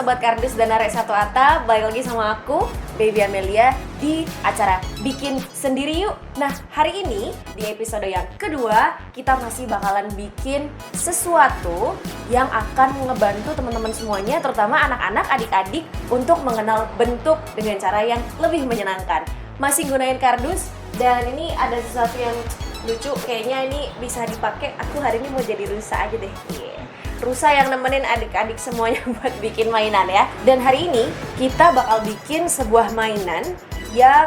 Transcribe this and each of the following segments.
Sobat Kardus dan Arek Satu Ata, balik lagi sama aku, Baby Amelia, di acara Bikin Sendiri Yuk. Nah, hari ini di episode yang kedua, kita masih bakalan bikin sesuatu yang akan ngebantu teman-teman semuanya, terutama anak-anak, adik-adik, untuk mengenal bentuk dengan cara yang lebih menyenangkan. Masih gunain kardus, dan ini ada sesuatu yang lucu, kayaknya ini bisa dipakai. Aku hari ini mau jadi rusa aja deh. Rusa yang nemenin adik-adik semuanya buat bikin mainan ya. Dan hari ini kita bakal bikin sebuah mainan yang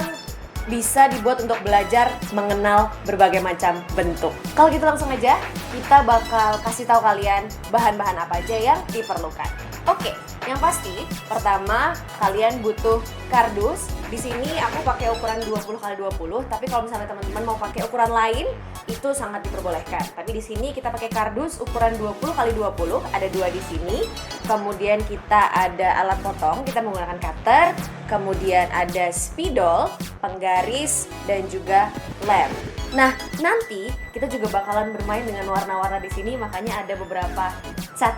bisa dibuat untuk belajar mengenal berbagai macam bentuk. Kalau gitu langsung aja kita bakal kasih tahu kalian bahan-bahan apa aja yang diperlukan. Oke, yang pasti pertama kalian butuh kardus. Di sini aku pakai ukuran 20x20, tapi kalau misalnya teman-teman mau pakai ukuran lain itu sangat diperbolehkan. Tapi di sini kita pakai kardus ukuran 20x20, ada 2 di sini. Kemudian kita ada alat potong, kita menggunakan cutter. Kemudian ada spidol, penggaris, dan juga lem. Nah, nanti kita juga bakalan bermain dengan warna-warna di sini, makanya ada beberapa cat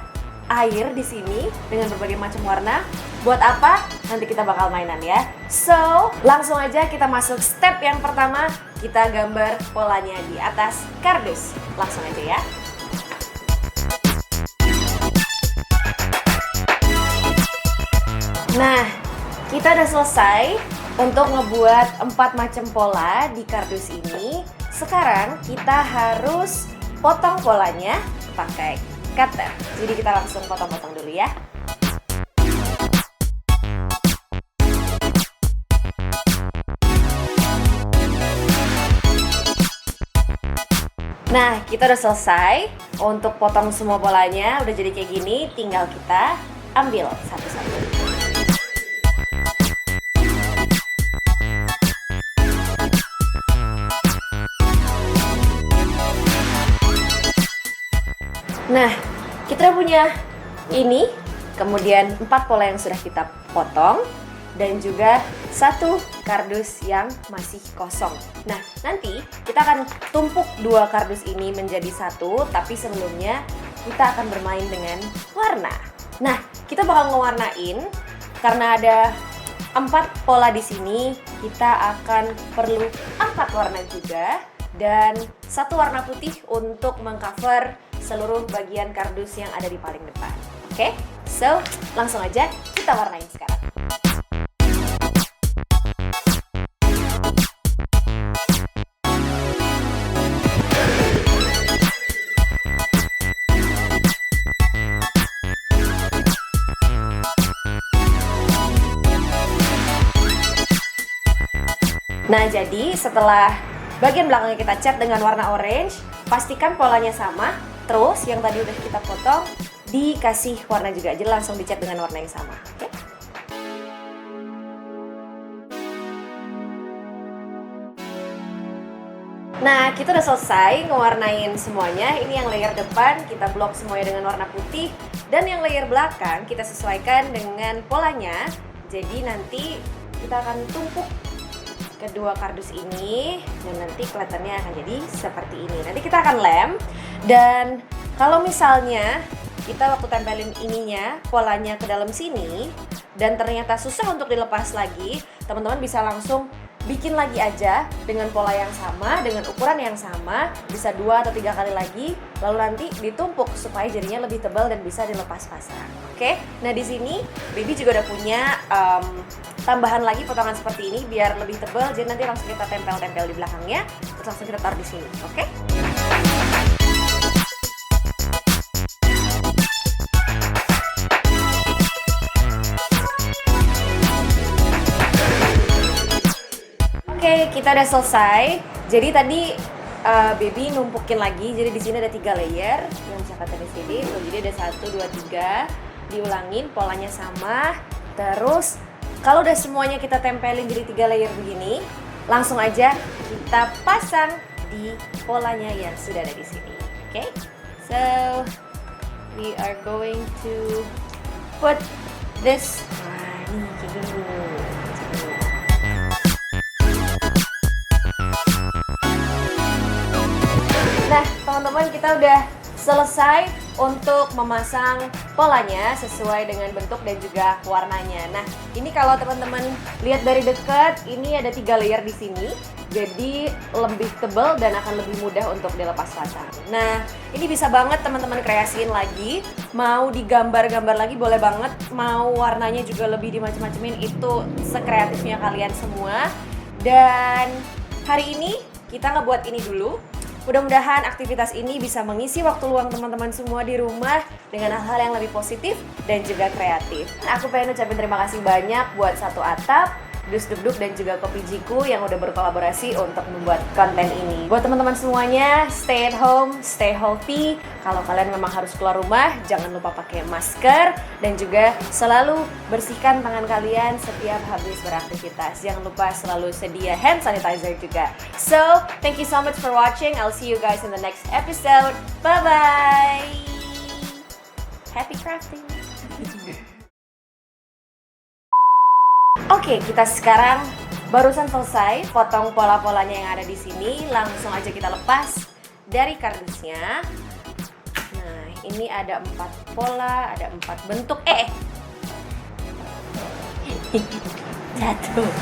air di sini dengan berbagai macam warna. Buat apa? Nanti kita bakal mainan ya. So, langsung aja kita masuk step yang pertama. Kita gambar polanya di atas kardus. Langsung aja ya. Nah, kita udah selesai untuk ngebuat 4 macam pola di kardus ini. Sekarang kita harus potong polanya pakai cutter. Jadi kita langsung potong-potong dulu ya. Nah, kita udah selesai untuk potong semua polanya. Udah jadi kayak gini, tinggal kita ambil satu-satu. Nah, kita punya ini, kemudian 4 pola yang sudah kita potong, dan juga 1 kardus yang masih kosong. Nah, nanti kita akan tumpuk 2 kardus ini menjadi 1, tapi sebelumnya kita akan bermain dengan warna. Nah, kita bakal ngewarnain, karena ada 4 pola di sini, kita akan perlu 4 warna juga, dan 1 warna putih untuk mengcover seluruh bagian kardus yang ada di paling depan. Oke? So, langsung aja kita warnain sekarang. Nah, jadi setelah bagian belakangnya kita cat dengan warna orange, pastikan polanya sama. Terus yang tadi udah kita potong dikasih warna juga, jadi langsung dicat dengan warna yang sama. Oke? Nah, kita udah selesai ngewarnain semuanya. Ini yang layer depan kita blok semuanya dengan warna putih, dan yang layer belakang kita sesuaikan dengan polanya. Jadi nanti kita akan tumpuk kedua kardus ini, dan nanti kelihatannya akan jadi seperti ini. Nanti kita akan lem, dan kalau misalnya kita waktu tempelin ininya, polanya ke dalam sini, dan ternyata susah untuk dilepas lagi, teman-teman bisa langsung bikin lagi aja dengan pola yang sama, dengan ukuran yang sama, bisa 2 atau 3 kali lagi, lalu nanti ditumpuk supaya jadinya lebih tebal dan bisa dilepas pasang. Oke? Nah, di sini Baby juga udah punya tambahan lagi potongan seperti ini biar lebih tebal, jadi nanti langsung kita tempel-tempel di belakangnya, terus langsung kita taruh di sini. Oke? Oke, kita udah selesai. Jadi tadi Baby numpukin lagi. Jadi di sini ada 3 layer yang bisa kata di sini. Jadi ada 1, 2, 3. Diulangin polanya sama. Terus kalau udah semuanya kita tempelin jadi 3 layer begini, langsung aja kita pasang di polanya yang sudah ada di sini. Oke? So we are going to put this. Nah, ini kayak gini. Nah, teman-teman, kita udah selesai untuk memasang polanya sesuai dengan bentuk dan juga warnanya. Nah, ini kalau teman-teman lihat dari dekat, ini ada 3 layer di sini. Jadi lebih tebal dan akan lebih mudah untuk dilepas pasang. Nah, ini bisa banget teman-teman kreasiin lagi. Mau digambar-gambar lagi boleh banget. Mau warnanya juga lebih dimacem-macemin, itu sekreatifnya kalian semua. Dan hari ini kita ngebuat ini dulu. Mudah-mudahan aktivitas ini bisa mengisi waktu luang teman-teman semua di rumah dengan hal-hal yang lebih positif dan juga kreatif. Aku pengen ucapin terima kasih banyak buat Satu Atap, Dus Duk Duk, dan juga Kopi Jiku yang udah berkolaborasi untuk membuat konten ini. Buat teman-teman semuanya, stay at home, stay healthy. Kalau kalian memang harus keluar rumah, jangan lupa pakai masker dan juga selalu bersihkan tangan kalian setiap habis beraktivitas. Jangan lupa selalu sedia hand sanitizer juga. So, thank you so much for watching. I'll see you guys in the next episode. Bye-bye! Happy crafting! Oke, kita sekarang barusan selesai potong pola-polanya yang ada di sini. Langsung aja kita lepas dari kardusnya. Nah, ini ada 4 pola, ada 4 bentuk. Jatuh.